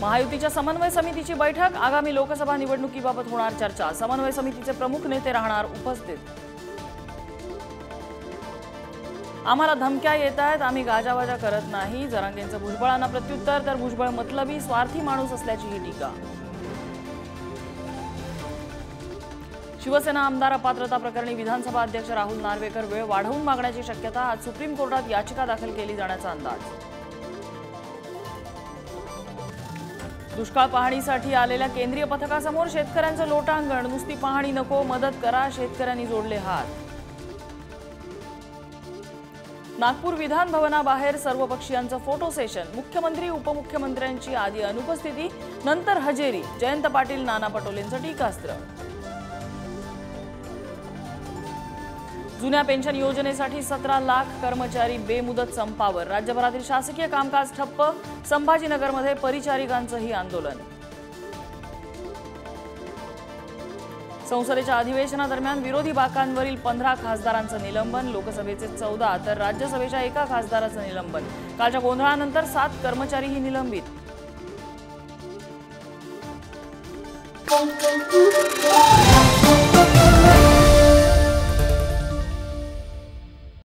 महायुतीच्या समन्वय समितीची बैठक, आगामी लोकसभा निवडणुकीबाबत होणार चर्चा। समन्वय समितीचे प्रमुख नेते राहणार उपस्थित। आम्हाला धमक्या येत आहेत, आम्ही गाजावाजा करत नाही। जरांगेंचं भुजबळांना प्रत्युत्तर, तर भुजबळ मतलबी स्वार्थी माणूस असल्याची ही टीका। शिवसेना आमदार अपात्रता प्रकरणी विधानसभा अध्यक्ष राहुल नार्वेकर वेळ वाढवून मागण्याची शक्यता। आज सुप्रीम कोर्टात याचिका दाखल केली जाण्याचा अंदाज। दुष्काळ पाहणीसाठी आलेल्या केंद्रीय पथकासमोर शेतकऱ्यांचं लोटांगण। नुसती पाहणी नको, मदत करा, शेतकऱ्यांनी जोडले हात। नागपूर विधान भवनाबाहेर सर्वपक्षीयांचं फोटो सेशन। मुख्यमंत्री उपमुख्यमंत्र्यांची आधी अनुपस्थिती, नंतर हजेरी। जयंत पाटील, नाना पटोलेंचं टीकास्त्र। जुन्या पेन्शन योजनेसाठी 17 लाख कर्मचारी बेमुदत संपावर। राज्यभरातील शासकीय कामकाज ठप्प। संभाजीनगरमध्ये परिचारिकांचंही आंदोलन। संसदेच्या अधिवेशनादरम्यान विरोधी बाकांवरील 15 खासदारांचं निलंबन। लोकसभेचे 14 तर राज्यसभेच्या 1 खासदाराचं निलंबन। कालच्या गोंधळानंतर 7 कर्मचारीही निलंबित।